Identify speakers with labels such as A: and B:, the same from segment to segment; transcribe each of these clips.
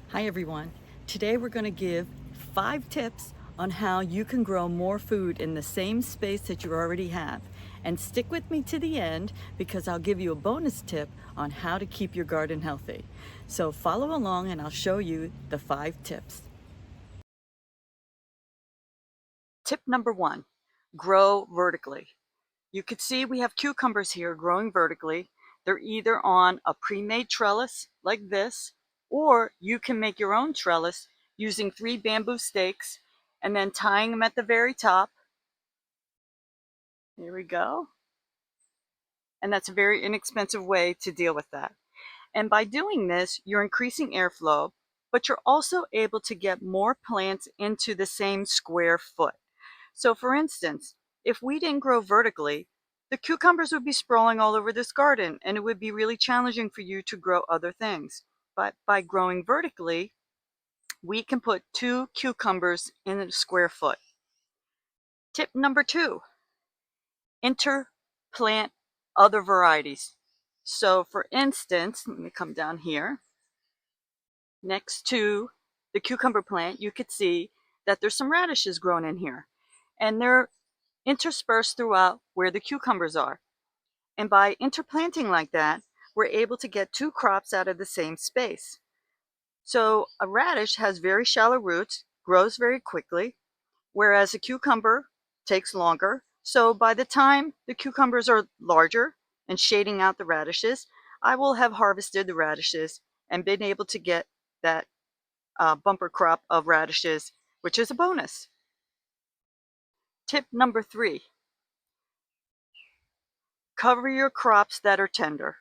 A: Hi everyone. Today we're going to give 5 tips on how you can grow more food in the same space that you already have. And stick with me to the end because I'll give you a bonus tip on how to keep your garden healthy. So follow along and I'll show you the 5 tips. Tip number 1, grow vertically. You can see we have cucumbers here growing vertically. They're either on a pre-made trellis like this, or you can make your own trellis using 3 bamboo stakes and then tying them at the very top. Here we go. And that's a very inexpensive way to deal with that. And by doing this, you're increasing airflow, but you're also able to get more plants into the same square foot. So for instance, if we didn't grow vertically, the cucumbers would be sprawling all over this garden and it would be really challenging for you to grow other things. But by growing vertically, we can put 2 cucumbers in a square foot. Tip number 2, interplant other varieties. So for instance, let me come down here. Next to the cucumber plant, you could see that there's some radishes grown in here. And they're interspersed throughout where the cucumbers are. And by interplanting like that, we're able to get 2 crops out of the same space. So a radish has very shallow roots, grows very quickly, whereas a cucumber takes longer. So by the time the cucumbers are larger and shading out the radishes, I will have harvested the radishes and been able to get that bumper crop of radishes, which is a bonus. Tip number 3, cover your crops that are tender.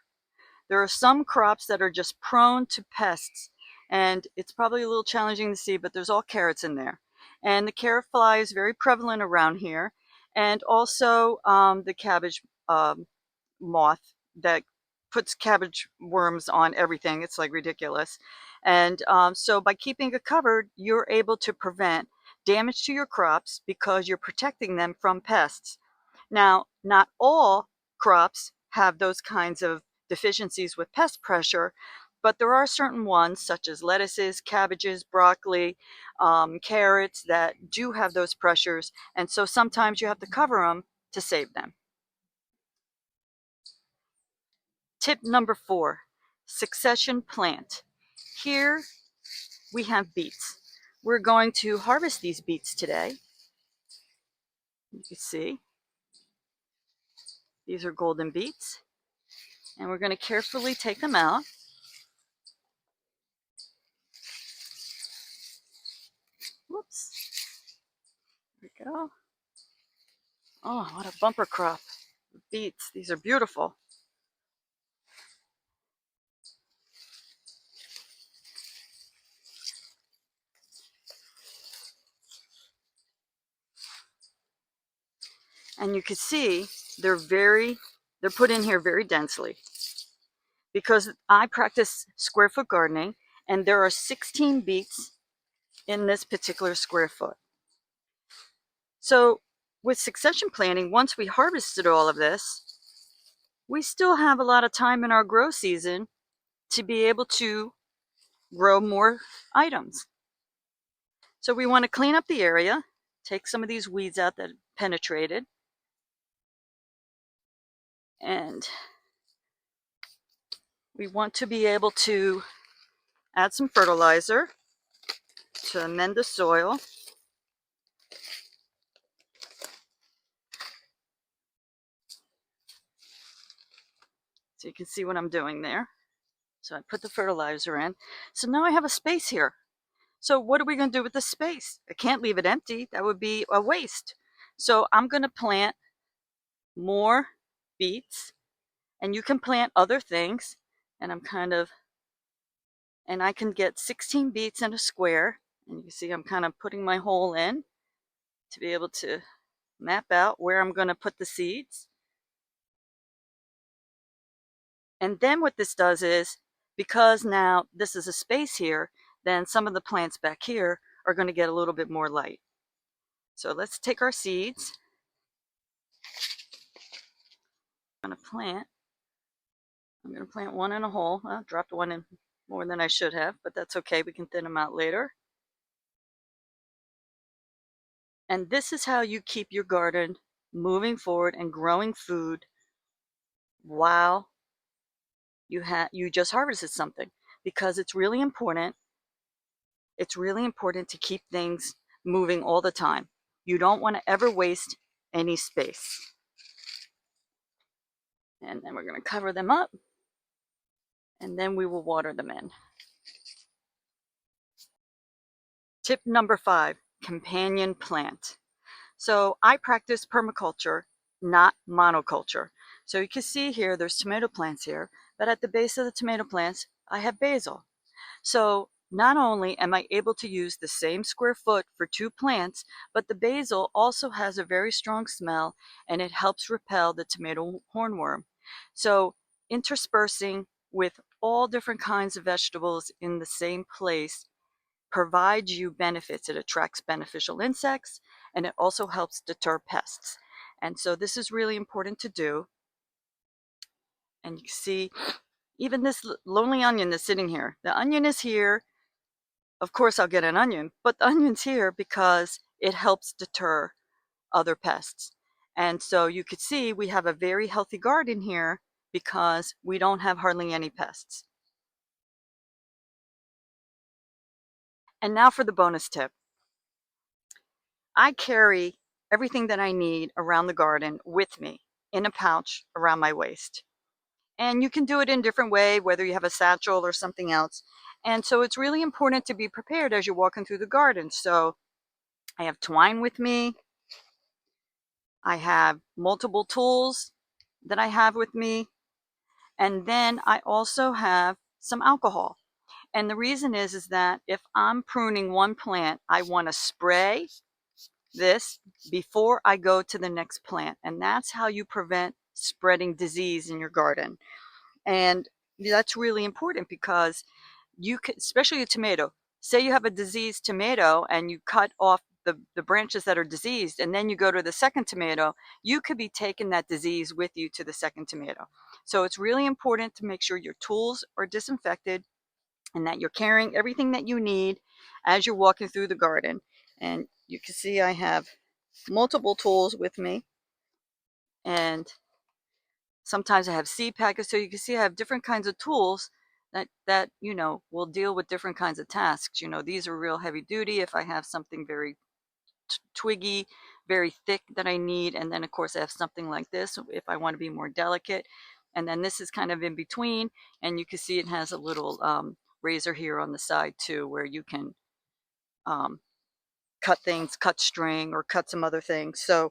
A: There are some crops that are just prone to pests, and it's probably a little challenging to see, but there's all carrots in there. And the carrot fly is very prevalent around here, and also the cabbage moth that puts cabbage worms on everything. It's like ridiculous. And so by keeping it covered, you're able to prevent damage to your crops because you're protecting them from pests. Now, not all crops have those kinds of deficiencies with pest pressure, but there are certain ones such as lettuces, cabbages, broccoli, carrots that do have those pressures, and so sometimes you have to cover them to save them. Tip number 4, succession plant. Here we have beets. We're going to harvest these beets today. You can see these are golden beets, and we're going to carefully take them out. Whoops. There we go. Oh, what a bumper crop of beets. These are beautiful. And you can see they're put in here very densely because I practice square foot gardening, and there are 16 beets in this particular square foot. So with succession planting, once we harvested all of this, we still have a lot of time in our grow season to be able to grow more items. So we want to clean up the area, take some of these weeds out that penetrated, and we want to be able to add some fertilizer to amend the soil. So you can see what I'm doing there. So I put the fertilizer in. So now I have a space here. So what are we going to do with this space? I can't leave it empty. That would be a waste. So I'm going to plant more beets, and you can plant other things. And I can get 16 beets in a square. And you can see I'm kind of putting my hole in to be able to map out where I'm going to put the seeds. And then what this does is, because now this is a space here, then some of the plants back here are going to get a little bit more light. So let's take our seeds. I'm going to plant one in a hole. I dropped one in more than I should have, but that's okay. We can thin them out later. And this is how you keep your garden moving forward and growing food while you just harvested something, because it's really important. It's really important to keep things moving all the time. You don't want to ever waste any space. And then we're going to cover them up, and then we will water them in. Tip number 5, companion plant. So I practice permaculture, not monoculture. So you can see here, there's tomato plants here, but at the base of the tomato plants, I have basil. So not only am I able to use the same square foot for 2 plants, but the basil also has a very strong smell, and it helps repel the tomato hornworm. So interspersing with all different kinds of vegetables in the same place provides you benefits. It attracts beneficial insects, and it also helps deter pests. And so this is really important to do. And you can see even this lonely onion that's sitting here. The onion is here. Of course I'll get an onion, but the onion's here because it helps deter other pests. And so you could see we have a very healthy garden here because we don't have hardly any pests. And now for the bonus tip. I carry everything that I need around the garden with me in a pouch around my waist. And you can do it in a different way, whether you have a satchel or something else. And so it's really important to be prepared as you're walking through the garden. So I have twine with me. I have multiple tools that I have with me. And then I also have some alcohol. And the reason is that if I'm pruning one plant, I want to spray this before I go to the next plant. And that's how you prevent spreading disease in your garden. And that's really important because you can, especially a tomato, say you have a diseased tomato and you cut off the branches that are diseased, and then you go to the second tomato, you could be taking that disease with you to the second tomato. So it's really important to make sure your tools are disinfected and that you're carrying everything that you need as you're walking through the garden. And you can see I have multiple tools with me, and sometimes I have seed packets. So you can see I have different kinds of tools that will deal with different kinds of tasks. These are real heavy duty if I have something very twiggy, very thick that I need. And then of course I have something like this if I want to be more delicate. And then this is kind of in between, and you can see it has a little razor here on the side too, where you can cut things, cut string, or cut some other things. So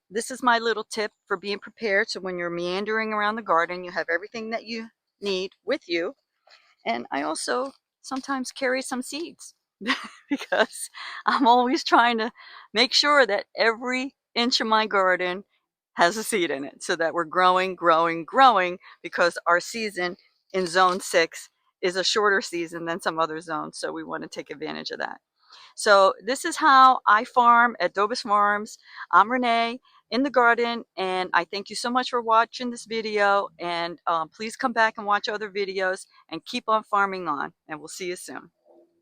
A: this is my little tip for being prepared. So when you're meandering around the garden, you have everything that you need with you. And I also sometimes carry some seeds because I'm always trying to make sure that every inch of my garden has a seed in it, so that we're growing, growing, growing, because our season in zone 6 is a shorter season than some other zones. So we want to take advantage of that. So this is how I farm at Dobos Farms. I'm Renee in the garden, and I thank you so much for watching this video. And please come back and watch other videos and keep on farming on. And we'll see you soon.